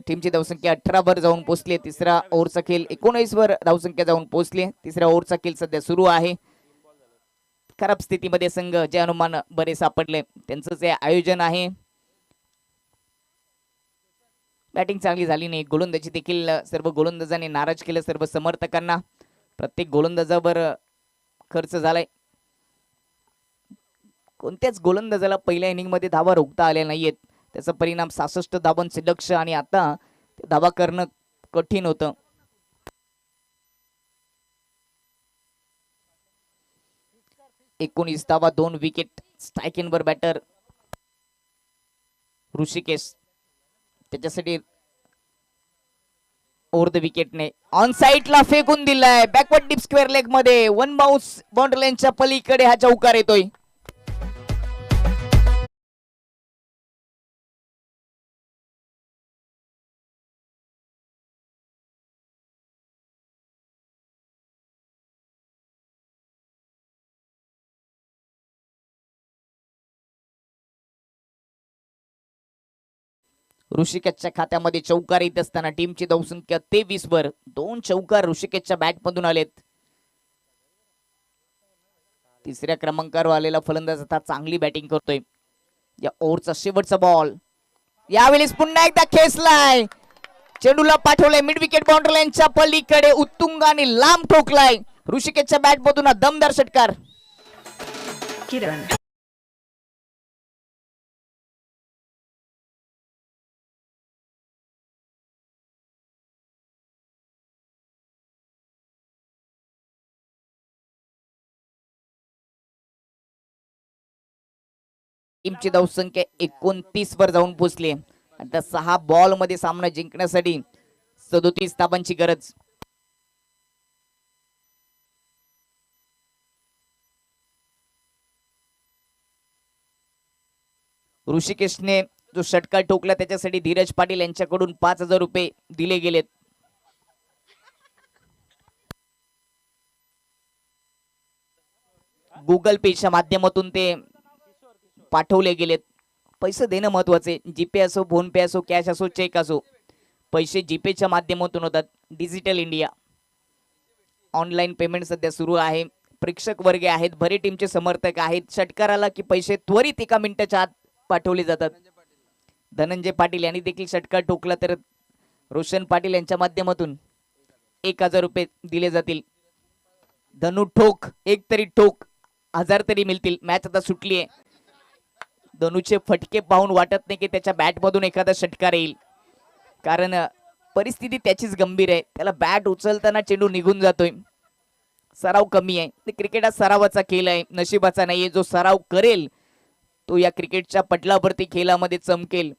टीमची धावसंख्या 18 वर जाऊन पोहोचली. तिसरा ओव्हरचा खेळ 19 वर धावसंख्या जाऊन पोहोचली. तिसऱ्या ओव्हरचा खेळ सध्या सुरू आहे. खराब स्थितीमध्ये संघ जे हनुमान बरे सापडले त्यांचं जे आयोजन आहे. बॅटिंग चांगली झाली नाही. गोलंदाजी देखील सर्व गोलंदाजांनी नाराज केलं सर्व समर्थकांना. प्रत्येक गोलंदाजावर खर्च झालाय. कोणत्याच गोलंदाजाला पहिल्या इनिंग मध्ये धावा रोखता आल्या नाहीयेत. त्याचा परिणाम 66 धावांचे लक्ष आणि आता धावा करणं कठीण होतं. एकोणीस धावा 2 विकेट. स्ट्राईक इन वर बॅटर ऋषिकेश. त्याच्यासाठी ओव्हर द विकेटने ऑन साईडला फेकून दिलाय. बॅकवर्ड डीप स्क्वेअर लेग मध्ये. 1 बाउन्स बाउंड्री लाईनच्या पलीकडे हा चौकार येतोय. ऋषिकेशच्या खात्यामध्ये चौकार येत असताना टीमची धावसंख्या 23 वर. 2 चौकार ऋषिकेशच्या बॅट मधून आलेत. तिसऱ्या क्रमांकावर आलेला फलंदाज आता चांगली बॅटिंग करतोय. या ओव्हरचा शेवटचा बॉल यावेळेस पुन्हा एकदा खेचलाय. चेंडूला पाठवलाय मिड विकेट बाउंड्री लाईनच्या पलीकडे. उत्तुंग आणि लांब ठोकलाय. ऋषिकेशच्या बॅट मधून दमदार षटकार. किरण टीमची धावसंख्या 29 वर जाऊन पोहोचली. आता 6 बॉल मध्ये सामना जिंकण्यासाठी 37 धावांची गरज. ऋषिकेशने जो षटकार ठोकला त्याच्यासाठी धीरज पाटील यांच्याकडून 5,000 रुपये दिले गेलेत. गुगल पेच्या माध्यमातून ते पाठवले गेलेत. पैसे देणं महत्वाचे. जीपे असो, फोन पे असो, कॅश असो, चेक असो, पैसे जीपेच्या माध्यमातून होतात. डिजिटल इंडिया ऑनलाईन पेमेंट सध्या सुरू आहे. प्रेक्षक वर्ग आहेत, भरे टीमचे समर्थक आहेत. षटकाराला की पैसे त्वरित 1 मिनिटाच्या आत पाठवले जातात. धनंजय पाटील यांनी देखील षटकार ठोकला तर रोशन पाटील यांच्या माध्यमातून 1,000 रुपये दिले जातील. धनु ठोक, एक तरी ठोक, 1000 तरी मिळतील. मॅच आता सुटली आहे. धनुचे फटके पाहून वाटत नाही की त्याच्या बॅटमधून एखादा षटकार येईल, कारण परिस्थिती त्याचीच गंभीर आहे. त्याला बॅट उचलताना चेंडू निघून जातोय. सराव कमी आहे. ते क्रिकेट हा सरावाचा खेळ आहे, नशिबाचा नाहीये. जो सराव करेल तो या क्रिकेटच्या पटलावरती खेळामध्ये चमकेल.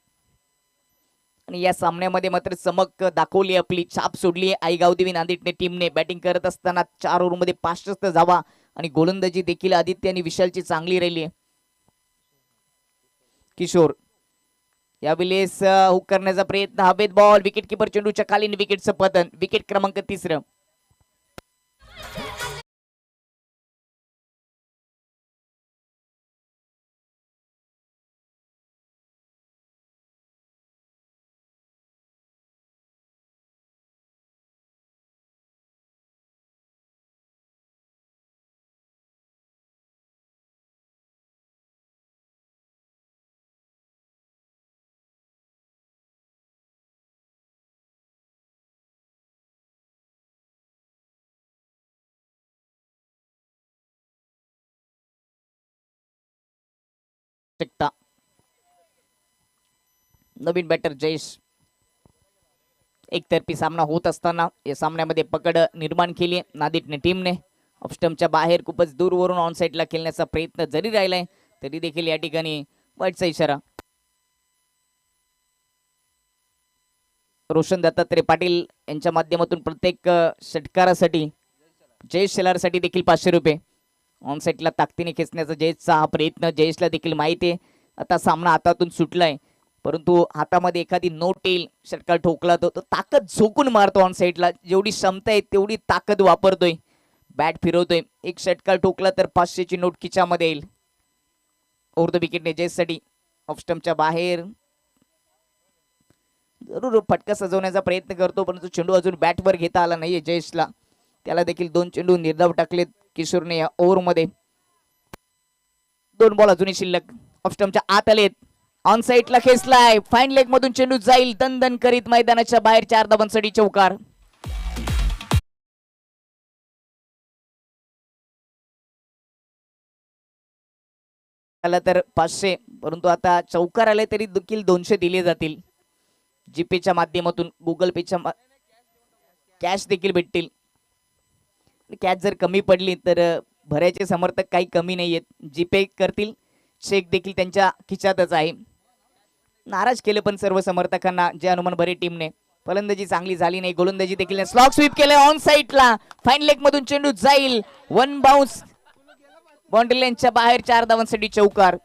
आणि या सामन्यामध्ये मात्र चमक दाखवली, आपली छाप सोडली आई गावदेवी नांदेडने टीमने. बॅटिंग करत असताना 4 ओव्हरमध्ये 65 धावा आणि गोलंदाजी देखील आदित्य आणि विशालची चांगली राहिली आहे. किशोर यावेळेस हुक करण्याचा प्रयत्न, हवेत बॉल, विकेट किपर चेंडूच्या खाली, विकेटचं पतन. विकेट क्रमांक 3. नवीन बॅटर जयेश. एकतर्फी सामना होत असताना या सामन्यामध्ये पकड निर्माण केली नांदेडने टीमने. ऑफस्टमच्या बाहेर खूपच दूरवरून ऑन साईडला खेळण्याचा प्रयत्न जरी राहिलाय तरी देखील या ठिकाणी वाईटचा इशारा. रोशन दत्तात्रय पाटील यांच्या माध्यमातून प्रत्येक षटकारासाठी जयेश शेलारसाठी देखील 500 रुपये. ऑन साईडला ताकदीने खेचण्याचा जयेशचा हा प्रयत्न. जयेशला देखील माहिती आहे आता सामना हातातून सुटलाय, परंतु हातामध्ये एखादी नोट येईल, षटकार ठोकला तो ताकद झोकून मारतो. ऑन साईडला जेवढी क्षमता आहे तेवढी ताकद वापरतोय, बॅट फिरवतोय. एक षटकार ठोकला तर 500ची नोट खिचामध्ये येईल. ओव्हर द विकेटने जयेशसाठी ऑफस्टमच्या बाहेर जरूर फटका सजवण्याचा प्रयत्न करतो, परंतु चेंडू अजून बॅटवर घेता आला नाहीये जयेशला. त्याला देखील 2 चेंडू निर्धाव टाकलेत किशोरने या ओव्हरमध्ये. 2 बॉल अजूनही शिल्लक. ऑफस्टमच्या आत आलेत, ऑन साईडला खेचलाय, फाईन लेग मधून चेंडू जाईल दन करीत मैदानाच्या बाहेर. 4 धावांसाठी चौकार. आला तर 500, परंतु आता चौकार आले तरी देखील 200 दिले जातील. जीपेच्या माध्यमातून, गुगल पेच्या कॅश देखील भेटतील. कॅश जर कमी पडली तर भरायचे समर्थक काही कमी नाही आहेत, जीपे करतील. चेक देखील त्यांच्या खिचातच आहे. नाराज केले पण सर्व समर्थकांना जे हनुमान भरे टीमने. फलंदाजी चांगली झाली नाही, गोलंदाजी देखील स्लॉग स्वीप केले ऑन साईडला, फाईन लेग मधून चेंडू जाईल, 1 बाउन्स बाउंड्री लाईनच्या बाहेर. 4 धावांसाठी चौकार.